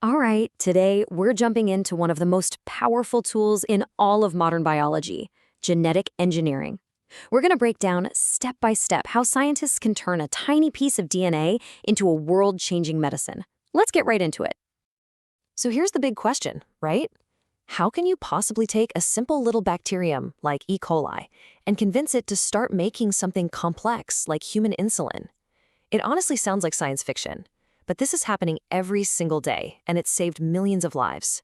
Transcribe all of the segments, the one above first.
All right, today we're jumping into one of the most powerful tools in all of modern biology, genetic engineering. We're going to break down step by step how scientists can turn a tiny piece of DNA into a world changing medicine. Let's get right into it. So here's the big question, right? How can you possibly take a simple little bacterium like E. coli and convince it to start making something complex like human insulin? It honestly sounds like science fiction, but this is happening every single day, and it's saved millions of lives.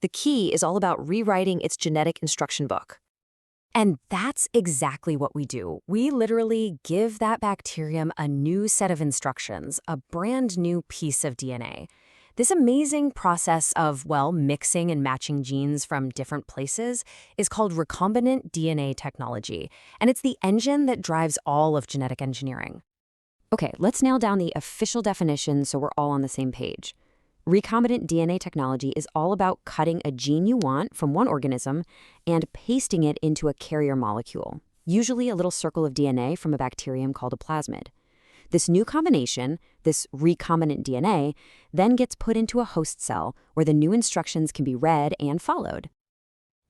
The key is all about rewriting its genetic instruction book. And that's exactly what we do. We literally give that bacterium a new set of instructions, a brand new piece of DNA. This amazing process of, well, mixing and matching genes from different places is called recombinant DNA technology, and it's the engine that drives all of genetic engineering. Okay, let's nail down the official definition so we're all on the same page. Recombinant DNA technology is all about cutting a gene you want from one organism and pasting it into a carrier molecule, usually a little circle of DNA from a bacterium called a plasmid. This new combination, this recombinant DNA, then gets put into a host cell where the new instructions can be read and followed.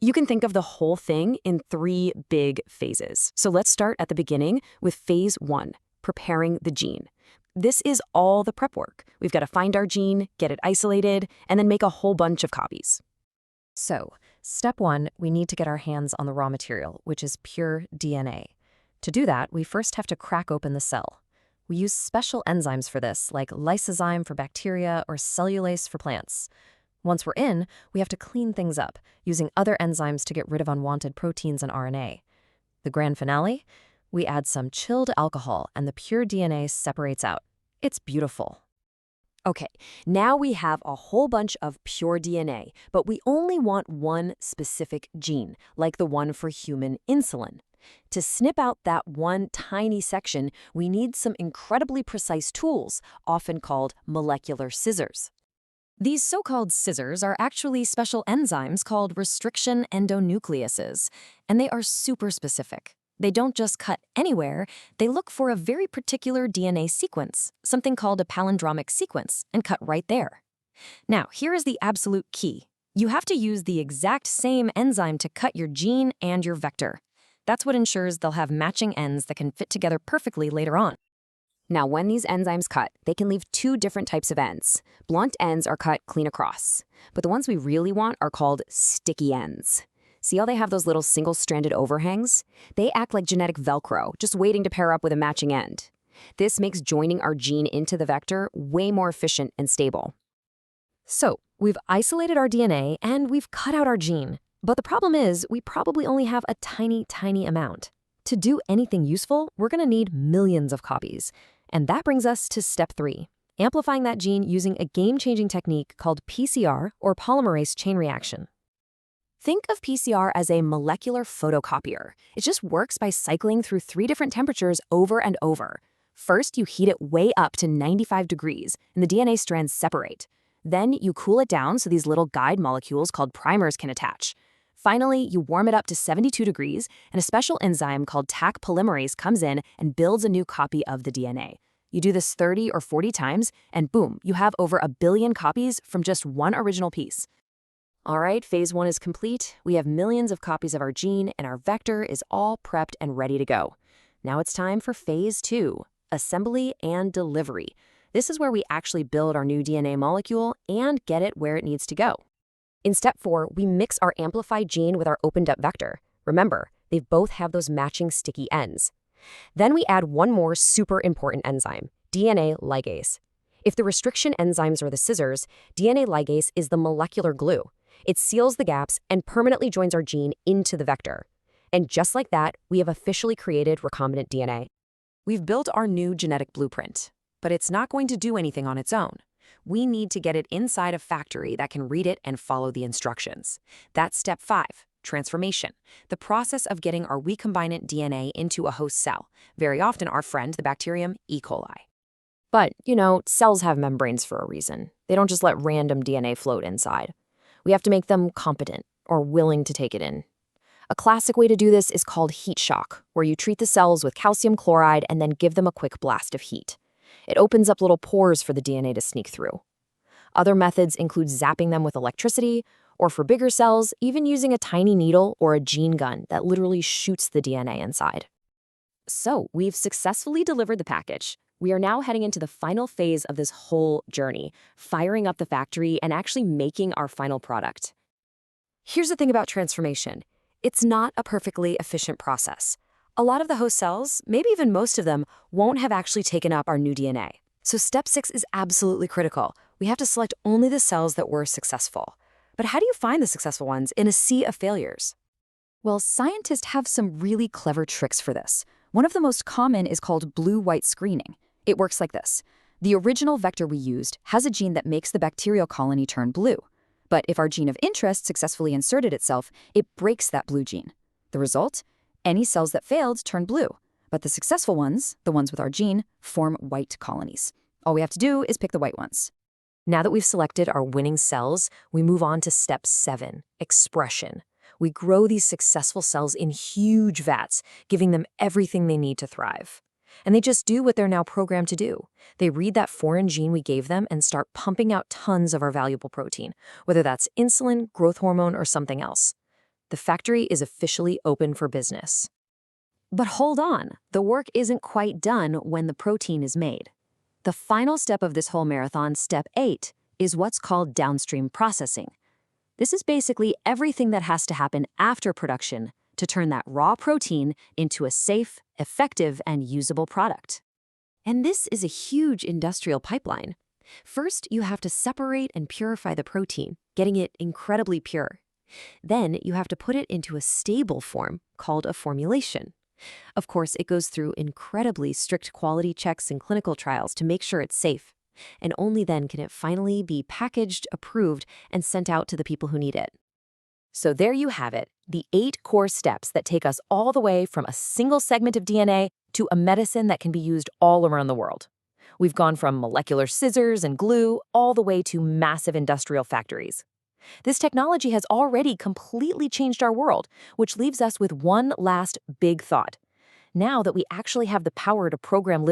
You can think of the whole thing in three big phases. So let's start at the beginning with phase 1, preparing the gene. This is all the prep work. We've got to find our gene, get it isolated, and then make a whole bunch of copies. So, step 1, we need to get our hands on the raw material, which is pure DNA. To do that, we first have to crack open the cell. We use special enzymes for this, like lysozyme for bacteria or cellulase for plants. Once we're in, we have to clean things up, using other enzymes to get rid of unwanted proteins and RNA. The grand finale? We add some chilled alcohol and the pure DNA separates out. It's beautiful. Okay, now we have a whole bunch of pure DNA, but we only want one specific gene, like the one for human insulin. To snip out that one tiny section, we need some incredibly precise tools, often called molecular scissors. These so-called scissors are actually special enzymes called restriction endonucleases, and they are super specific. They don't just cut anywhere, they look for a very particular DNA sequence, something called a palindromic sequence, and cut right there. Now, here is the absolute key. You have to use the exact same enzyme to cut your gene and your vector. That's what ensures they'll have matching ends that can fit together perfectly later on. Now, when these enzymes cut, they can leave two different types of ends. Blunt ends are cut clean across, but the ones we really want are called sticky ends. See how they have those little single-stranded overhangs? They act like genetic Velcro, just waiting to pair up with a matching end. This makes joining our gene into the vector way more efficient and stable. So, we've isolated our DNA and we've cut out our gene. But the problem is, we probably only have a tiny, tiny amount. To do anything useful, we're going to need millions of copies. And that brings us to step 3, amplifying that gene using a game-changing technique called PCR, or polymerase chain reaction. Think of PCR as a molecular photocopier. It just works by cycling through 3 different temperatures over and over. First, you heat it way up to 95 degrees, and the DNA strands separate. Then, you cool it down so these little guide molecules called primers can attach. Finally, you warm it up to 72 degrees, and a special enzyme called Taq polymerase comes in and builds a new copy of the DNA. You do this 30 or 40 times, and boom, you have over 1 billion copies from just one original piece. All right, phase 1 is complete. We have millions of copies of our gene, and our vector is all prepped and ready to go. Now it's time for phase 2, assembly and delivery. This is where we actually build our new DNA molecule and get it where it needs to go. In step 4, we mix our amplified gene with our opened up vector. Remember, they both have those matching sticky ends. Then we add one more super important enzyme, DNA ligase. If the restriction enzymes are the scissors, DNA ligase is the molecular glue. It seals the gaps and permanently joins our gene into the vector. And just like that, we have officially created recombinant DNA. We've built our new genetic blueprint, but it's not going to do anything on its own. We need to get it inside a factory that can read it and follow the instructions. That's step 5, transformation, the process of getting our recombinant DNA into a host cell, very often our friend, the bacterium E. coli. But, cells have membranes for a reason. They don't just let random DNA float inside. We have to make them competent or willing to take it in. A classic way to do this is called heat shock, where you treat the cells with calcium chloride and then give them a quick blast of heat. It opens up little pores for the DNA to sneak through. Other methods include zapping them with electricity, or for bigger cells, even using a tiny needle or a gene gun that literally shoots the DNA inside. So, we've successfully delivered the package. We are now heading into the final phase of this whole journey, firing up the factory and actually making our final product. Here's the thing about transformation. It's not a perfectly efficient process. A lot of the host cells, maybe even most of them, won't have actually taken up our new DNA. So step 6 is absolutely critical. We have to select only the cells that were successful. But how do you find the successful ones in a sea of failures? Well, scientists have some really clever tricks for this. One of the most common is called blue-white screening. It works like this. The original vector we used has a gene that makes the bacterial colony turn blue. But if our gene of interest successfully inserted itself, it breaks that blue gene. The result? Any cells that failed turn blue. But the successful ones, the ones with our gene, form white colonies. All we have to do is pick the white ones. Now that we've selected our winning cells, we move on to step 7, expression. We grow these successful cells in huge vats, giving them everything they need to thrive. And they just do what they're now programmed to do. They read that foreign gene we gave them and start pumping out tons of our valuable protein, whether that's insulin, growth hormone, or something else. The factory is officially open for business. But hold on, the work isn't quite done when the protein is made. The final step of this whole marathon, step 8, is what's called downstream processing. This is basically everything that has to happen after production to turn that raw protein into a safe, effective, and usable product. And this is a huge industrial pipeline. First, you have to separate and purify the protein, getting it incredibly pure. Then you have to put it into a stable form called a formulation. Of course, it goes through incredibly strict quality checks and clinical trials to make sure it's safe. And only then can it finally be packaged, approved, and sent out to the people who need it. So there you have it, the 8 core steps that take us all the way from a single segment of DNA to a medicine that can be used all around the world. We've gone from molecular scissors and glue all the way to massive industrial factories. This technology has already completely changed our world, which leaves us with one last big thought. Now that we actually have the power to program living